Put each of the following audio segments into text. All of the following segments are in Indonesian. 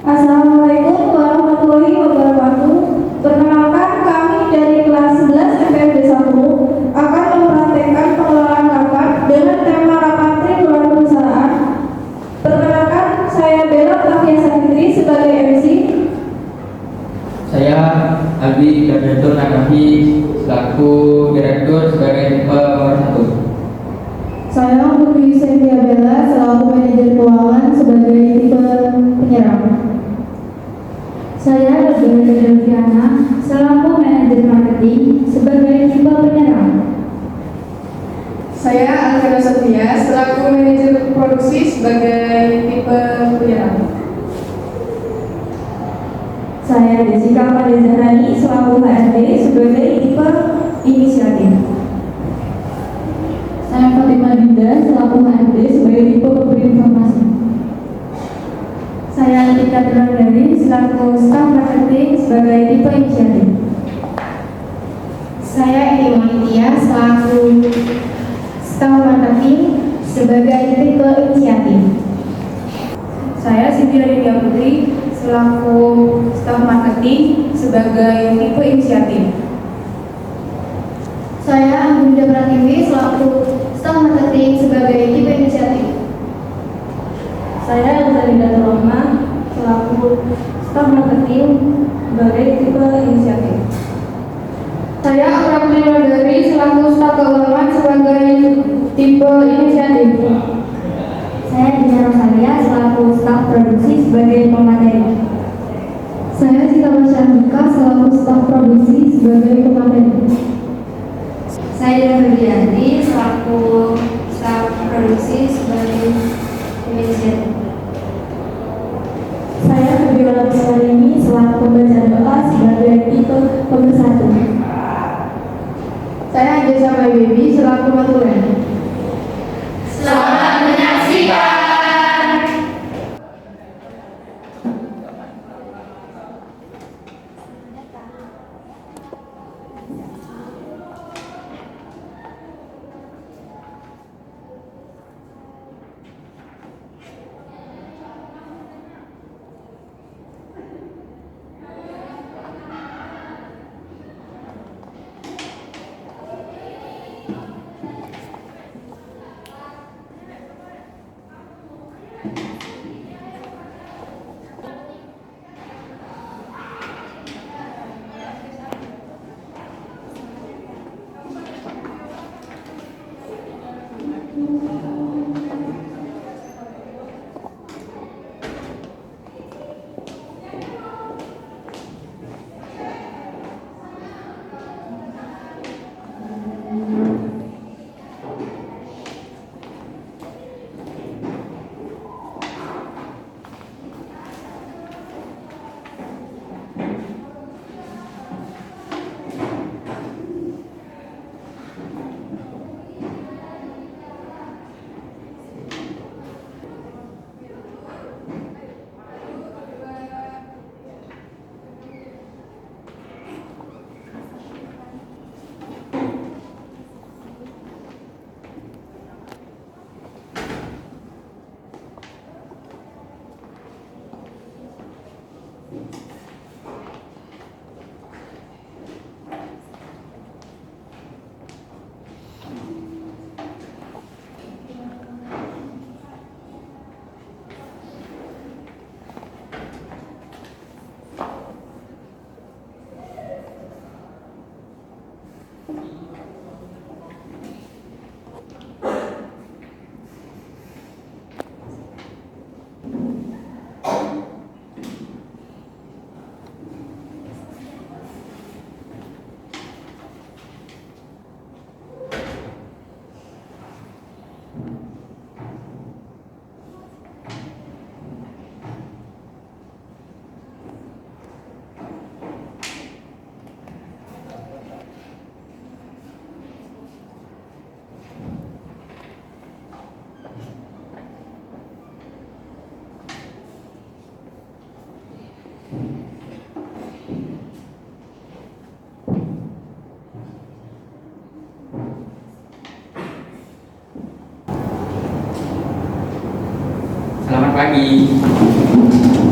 Assalamualaikum warahmatullahi wabarakatuh. Perkenalkan, kami dari kelas 11 FMB 1 akan mempraktekkan pengelolaan rapat dengan tema rapat triwulan perusahaan. Perkenalkan, saya Bella Tafia Sakitri sebagai MC. Saya Albi Gabriel Nakafi selaku direktur sebagai tipe nomor 1. Saya Putri Cynthia Bella selaku manajer keuangan sebagai tipe penyerang. Saya Rebecca Delviana selaku manajer marketing sebagai tipe penyerang. Saya Alvira Sofia selaku manajer produksi sebagai tipe penyerang. Saya Jessica Madezarani selaku HRD sebagai tipe inisiatif. Saya Fatima Dinda selaku HRD sebagai tipe pemberi informasi. Saya Tika Durandari selaku staf marketing sebagai tipe inisiatif. Saya Edi Monitia selaku staf marketing sebagai tipe inisiatif. Saya Cynthia Lydia Putri selaku staf marketing sebagai tipe inisiatif. Saya Anggun Pratiwi selaku staf marketing sebagai tipe inisiatif. Saya Elza Roma selaku staf marketing sebagai tipe inisiatif. Saya April dari selaku staf keuangan sebagai tipe inisiatif. Saya Dina Rosalia selaku staf produksi sebagai pemateri. Saya Sita Masyandika selaku staf produksi sebagai pemateri. Saya Febrianti selaku staf produksi sebagai inisiatif. Saya Febiola Pisarini selaku pembaca doa sebagai tipe pemersatu. Saya Jasa Baby selaku matulen. Selamat menyaksikan. Selamat pagi.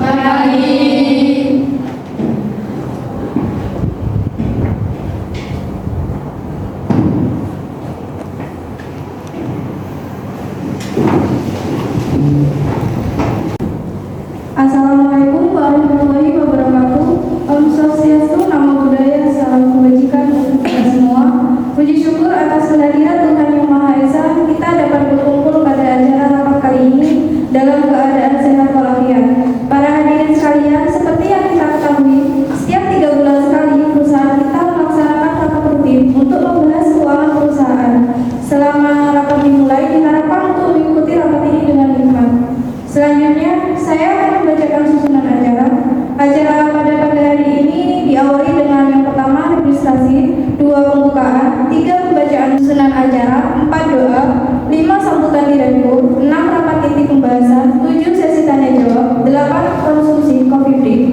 Selamat pagi. Assalamualaikum warahmatullahi wabarakatuh. Om Swastiastu, Namo Buddhaya, salam kebajikan untuk kita semua. Puji syukur atas kehadiran Tuhan Yang Maha Esa, kita dapat berkumpul pada acara rapat kali ini dalam keadaan sehat walafiat. Para hadirin sekalian, seperti yang kita ketahui, setiap 3 bulan sekali perusahaan kita melaksanakan rapat rutin untuk membahas keuangan perusahaan. Selama rapat dimulai, diharapkan untuk mengikuti rapat ini dengan hikmat. Selanjutnya, saya akan membacakan susunan acara. Acara pada pagi hari ini diawali dengan yang pertama registrasi, 2 pembukaan, 3 pembacaan susunan acara, 4 doa, 5 sambutan direktur, 6 rapat titik pembahasan, 7 sesi tanya jawab, 8 konsumsi coffee break,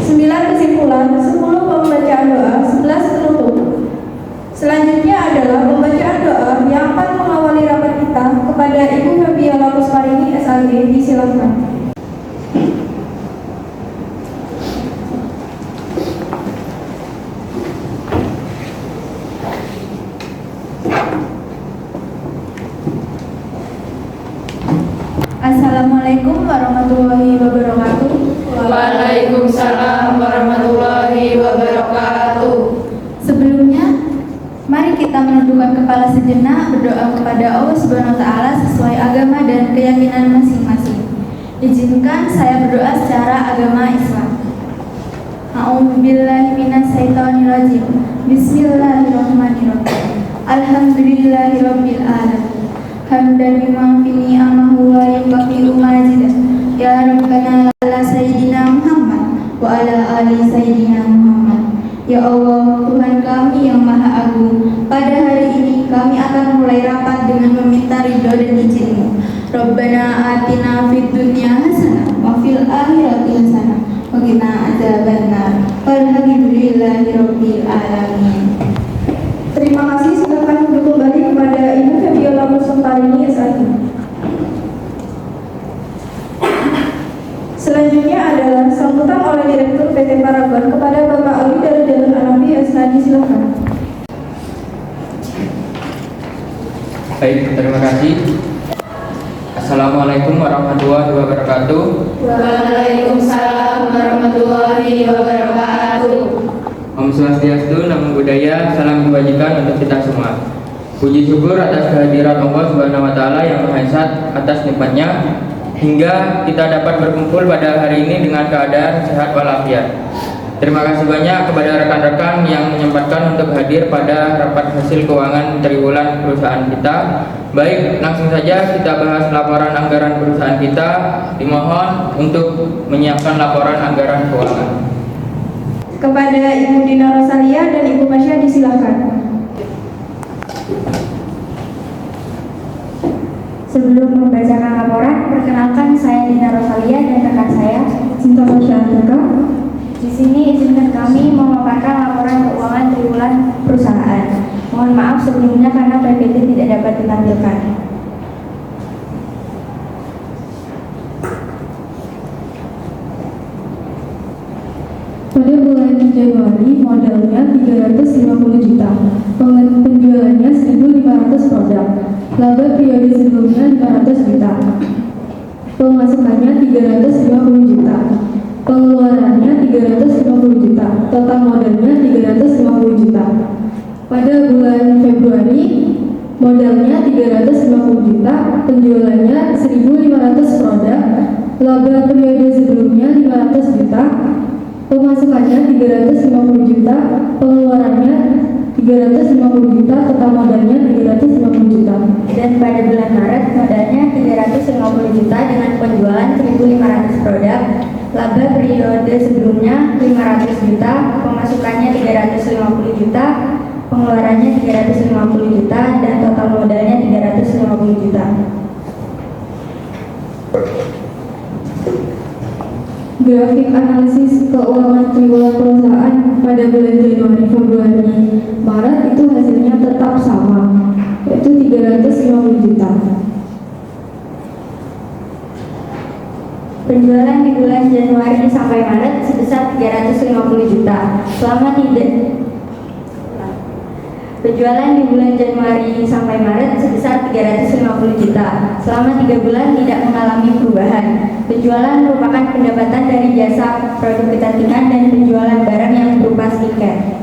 9 kesimpulan, 10 pembacaan doa, 11 penutup. Selanjutnya adalah pembacaan doa yang akan mengawali rapat kita kepada Ibu Febiola Pusparini SAG, disilakan. Assalamualaikum warahmatullahi wabarakatuh. Waalaikumsalam warahmatullahi wabarakatuh. Sebelumnya, mari kita menundukkan kepala sejenak, berdoa kepada Allah Subhanahu wa taala sesuai agama dan keyakinan masing-masing. Izinkan saya berdoa secara agama Islam. A'udzubillahi minasyaitonirrajim. Bismillahirrahmanirrahim. Alhamdulillahirabbil alamin. Hamdan liman fi ni'amahu wa yukafi'u majidah. Ya Rabbana ala sayyidina Muhammad wa ala ali sayyidina Muhammad. Ya Allah, Tuhan kami yang Maha Agung, pada hari ini kami akan mulai rapat dengan meminta ridho dan izin-Mu. Rabbana atina fid dunya hasanah wa fil akhirati hasanah wa qina adzabannar. Walhamdulillahirabbil alamin. Terima kasih, silakan duduk kembali kepada Ibu Febiola Pusparini SAG. Selanjutnya adalah sambutan oleh Direktur PT Paragon kepada Bapak Ali Darujatun Anafi SAG, silakan. Baik, terima kasih. Assalamualaikum warahmatullahi wabarakatuh. Waalaikumsalam warahmatullahi wabarakatuh. Om Swastiastu, Namo Buddhaya, salam kebajikan untuk kita semua. Puji syukur atas kehadiran Allah Subhanahu wa taala yang Maha Esa atas nikmatnya hingga kita dapat berkumpul pada hari ini dengan keadaan sehat walafiat. Terima kasih banyak kepada rekan-rekan yang menyempatkan untuk hadir pada rapat hasil keuangan triwulan perusahaan kita. Baik, langsung saja kita bahas laporan anggaran perusahaan kita. Dimohon untuk menyiapkan laporan anggaran keuangan. Kepada Ibu Dina Rosalia dan Ibu Masya, disilakan. Sebelum membacakan laporan, perkenalkan saya Dina Rosalia dan rekan saya Cinta Masyarakat. Di sini izinkan kami memaparkan laporan keuangan triwulan perusahaan. Mohon maaf sebelumnya karena PPT tidak dapat ditampilkan. Pada bulan Januari, modalnya 350 juta, penjualannya 1.500 produk, laba periode sebelumnya 500 juta, pemasukannya 350 juta, pengeluarannya 350 juta, total modalnya 350 juta. Pada bulan Februari, modalnya 350 juta, penjualannya 1.500 produk, laba periode sebelumnya 500 juta, pemasukannya 350 juta, pengeluarannya 350 juta, total modalnya 350 juta. Dan pada bulan Maret modalnya 350 juta dengan penjualan 1.500 produk, laba periode sebelumnya 500 juta, pemasukannya 350 juta, pengeluarannya 350 juta, dan total modalnya 350 juta. Grafik analisis keuangan triwulan perusahaan pada bulan Januari, Februari, Maret itu hasilnya tetap sama, yaitu 350 juta. Penjualan di bulan Januari sampai Maret sebesar 350 juta. Penjualan di bulan Januari sampai Maret sebesar 350 juta. Selama 3 bulan tidak mengalami perubahan. Penjualan merupakan pendapatan dari jasa produk kecantikan dan penjualan barang yang berupa skincare.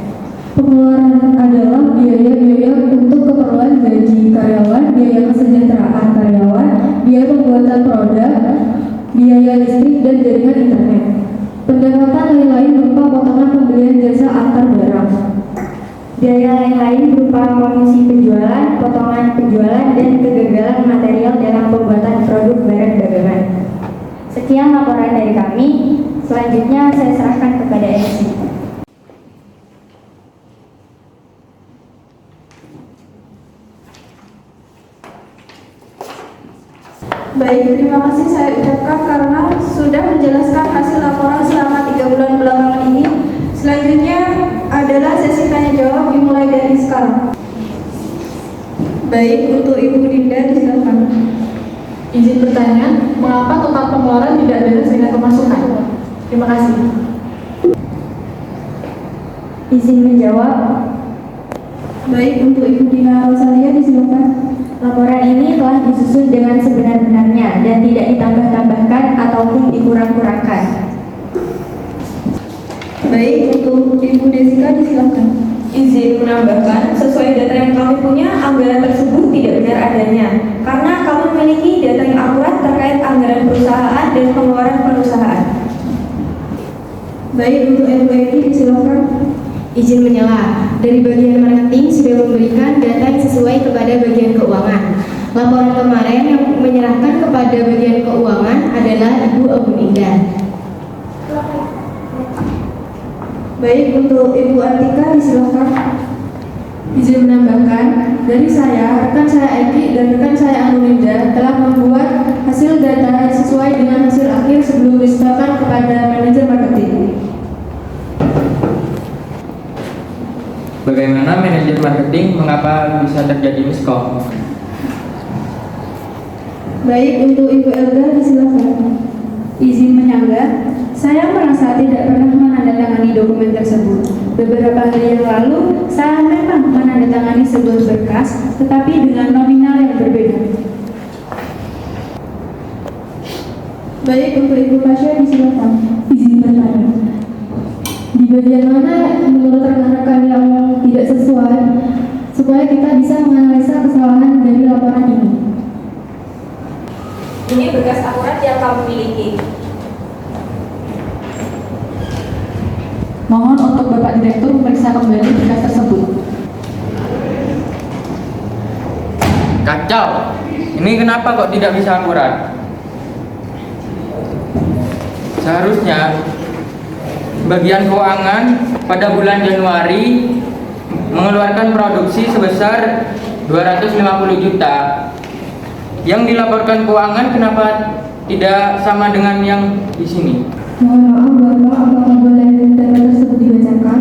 Pengeluaran adalah biaya-biaya untuk keperluan gaji karyawan, biaya kesejahteraan karyawan, biaya pembuatan produk, biaya listrik dan jaringan internet. Pendapatan lain-lain berupa potongan pembelian jasa antar barang. Biaya lain-lain berupa komisi penjualan, potongan penjualan, dan kegagalan material dalam pembuatan produk barang dagangan. Sekian laporan dari kami. Selanjutnya saya serahkan kepada MC. Baik, terima kasih saya ucapkan karena sudah menjelaskan hasil laporan selama 3 bulan belakangan ini. Selanjutnya adalah sesi tanya jawab dimulai dari sekarang. Baik, untuk Ibu Dinda silakan. Izin bertanya, mengapa total pengeluaran tidak ada dengan pemasukan? Terima kasih. Izin menjawab. Baik, untuk Ibu Dina Rosalia disilakan. Laporan ini telah disusun dengan sebenar-benarnya dan tidak ditambah-tambahkan ataupun dikurang-kurangkan. Baik, untuk Ibu Desika disilakan. Izin menambahkan, sesuai data yang kami punya, anggaran tersebut tidak benar adanya. Karena kami memiliki data yang akurat terkait anggaran perusahaan dan pengeluaran perusahaan. Baik, untuk Ibu Edi disilakan. Izin menyela, dari bagian marketing sudah memberikan data yang sesuai kepada bagian keuangan. Laporan kemarin yang menyerahkan kepada bagian keuangan adalah Ibu Aguninda. Baik, untuk Ibu Atika disilakan. Izin menambahkan, dari saya, rekan saya Eki dan rekan saya Anulinda telah membuat hasil data sesuai dengan hasil akhir sebelum disetorkan kepada manajer marketing. Bagaimana manajer marketing mengapa bisa terjadi miskom? Baik, untuk Ibu Elga disilakan. Izin menyanggah, saya merasa tidak pernah menandatangani dokumen tersebut. Beberapa hari yang lalu, saya memang menandatangani sebuah berkas, tetapi dengan nominal yang berbeda. Baik, untuk Ibu Pasha disilakan. Izin bertanya, di bagian mana menurut rekan-rekan yang tidak sesuai supaya kita bisa menganalisa kesalahan dari laporan ini? Ini berkas akurat yang kamu miliki. Mohon untuk Bapak Direktur memeriksa kembali berkas tersebut. Kacau! Ini kenapa kok tidak bisa akurat? Seharusnya bagian keuangan pada bulan Januari mengeluarkan produksi sebesar 250 juta. Yang dilaporkan keuangan kenapa tidak sama dengan yang di sini? Mohon maaf Bapak, apakah boleh data tersebut dibacakan?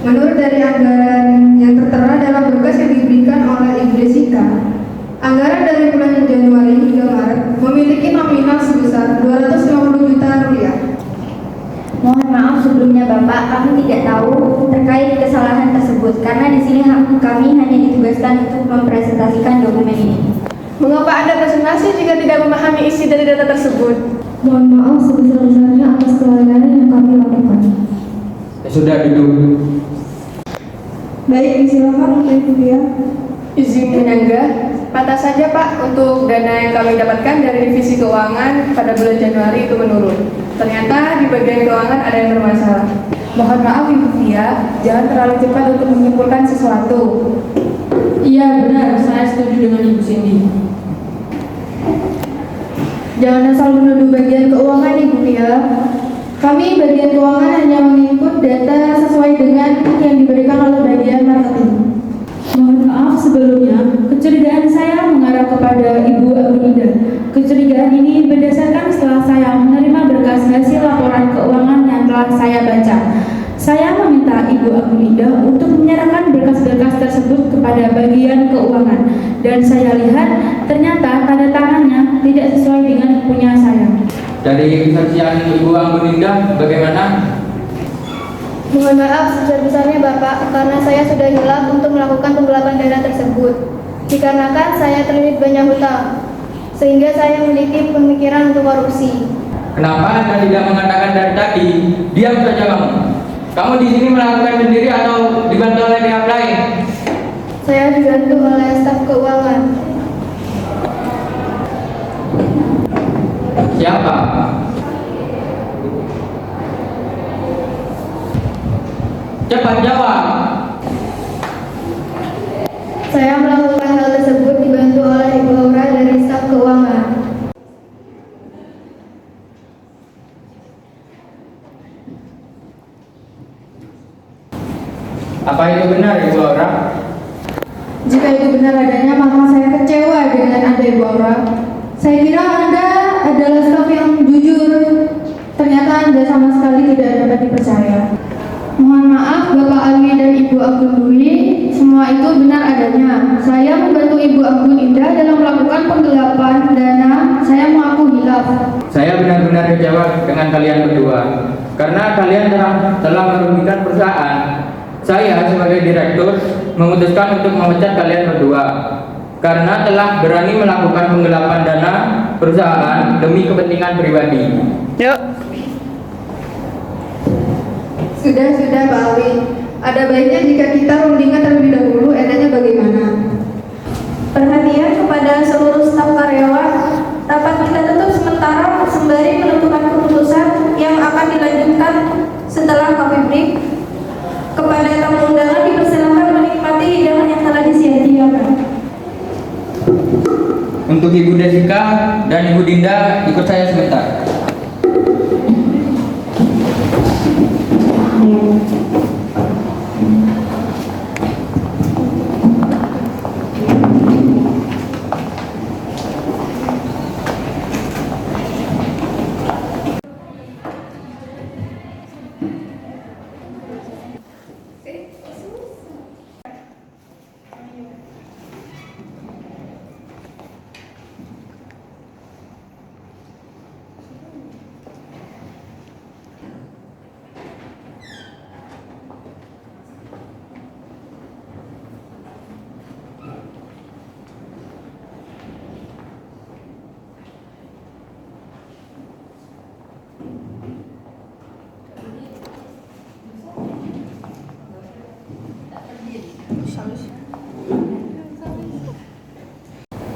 Menurut dari anggaran yang tertera dalam berkas yang diberikan oleh Ibu Desika, anggaran dari bulan Januari hingga Maret memiliki nominal sebesar 250 juta rupiah. Mohon maaf sebelumnya Bapak, kami tidak tahu terkait kesalahan tersebut karena di sini kami hanya ditugaskan untuk mempresentasikan dokumen ini. Mengapa Anda presentasi jika tidak memahami isi dari data tersebut? Mohon maaf sebesar-besarnya atas kelalaian yang kami lakukan. Ya sudah, duduk. Baik, disilakan untuk Ibu Dia. Izin menyanggah, patah saja Pak untuk dana yang kami dapatkan dari divisi keuangan pada bulan Januari itu menurun. Ternyata di bagian keuangan ada yang bermasalah. Mohon maaf Ibu Tia, jangan terlalu cepat untuk menyimpulkan sesuatu. Iya benar, saya setuju dengan Ibu Cindy. Jangan asal menuduh bagian keuangan Ibu Tia. Kami bagian keuangan hanya menginput data sesuai dengan yang diberikan oleh bagian marketing. Mohon maaf sebelumnya, kecurigaan saya mengarah kepada Ibu Aguninda. Kecurigaan ini berdasarkan setelah saya menerima berkas hasil laporan keuangan yang telah saya baca. Saya meminta Ibu Aguninda untuk menyerahkan berkas-berkas tersebut kepada bagian keuangan. Dan saya lihat ternyata tanda tangannya tidak sesuai dengan punya saya. Dari kesaksian Ibu Angguninda, bagaimana? Mohon maaf sebesar-besarnya Bapak, karena saya sudah hilaf untuk melakukan penggelapan dana tersebut. Dikarenakan saya terlilit banyak hutang, sehingga saya memiliki pemikiran untuk korupsi. Kenapa Anda tidak mengatakan dari tadi? Diam saja kamu. Kamu di sini melakukan sendiri atau dibantu oleh pihak lain? Saya dibantu oleh staf keuangan. Siapa? Cepat jawab. Saya melakukan hal tersebut dibantu oleh Ibu Aura dari staf keuangan. Apa itu benar, Ibu Aura? Jika itu benar adanya, maka saya kecewa dengan Anda, Ibu Aura. Saya kira Anda adalah staf yang jujur. Ternyata Anda sama sekali tidak dapat dipercaya. Mohon maaf, Bapak Alwi dan Ibu Anggun Dwi, semua itu benar adanya. Saya membantu Ibu Anggun Indah dalam melakukan penggelapan dana. Saya mengaku hilaf. Saya benar-benar kecewa dengan kalian berdua karena kalian telah merugikan perusahaan. Saya sebagai direktur memutuskan untuk memecat kalian berdua karena telah berani melakukan penggelapan dana perusahaan demi kepentingan pribadi. Sudah Pak Alwi. Ada baiknya jika kita rundingkan terlebih dahulu enaknya bagaimana? Perhatian kepada seluruh staf karyawan, rapat kita tutup sementara sembari menentukan keputusan yang akan dilanjutkan setelah coffee break. Kepada tamu undangan dipersilakan menikmati hidangan yang telah disediakan. Untuk Ibu Desika dan Ibu Dinda, ikut saya sebentar.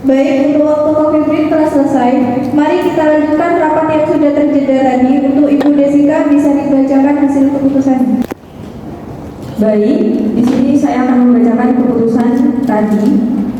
Baik, untuk waktu coffee break telah selesai. Mari kita lanjutkan rapat yang sudah terjeda tadi. Untuk Ibu Desika bisa dibacakan hasil keputusannya. Baik, di sini saya akan membacakan keputusan tadi.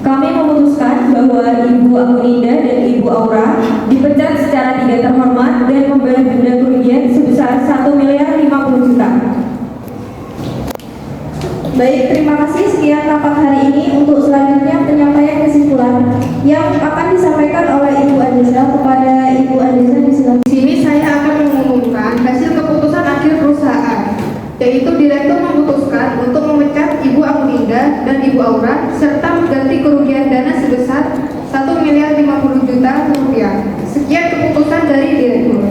Kami memutuskan bahwa Ibu Angguninda dan Ibu Aura dipecat secara tidak terhormat dan membayar denda kerugian sebesar 1.050.000.000. Baik, terima kasih. Sekian rapat hari ini. Untuk selanjutnya penyampaian kesimpulan yang akan disampaikan oleh Ibu Andesa. Kepada Ibu Andesa disilakan. Di sini saya akan mengumumkan hasil keputusan akhir perusahaan, yaitu direktur memutuskan untuk memecat Ibu Angguninda dan Ibu Aura serta mengganti kerugian dana sebesar 1.050.000.000 rupiah. Sekian keputusan dari direktur.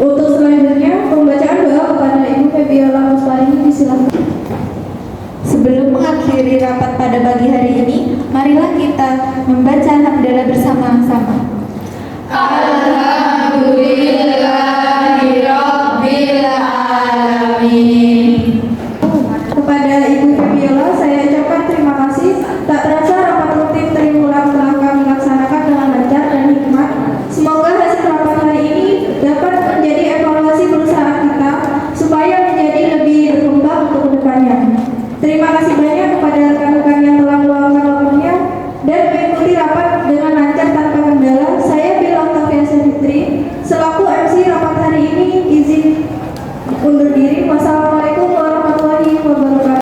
Untuk selanjutnya pembacaan doa kepada Ibu Febiola Musparini disilakan. Sebelum mengakhiri rapat pada pagi hari ini, marilah kita membaca hamdalah bersama-sama. Alhamdulillahirabbil alamin.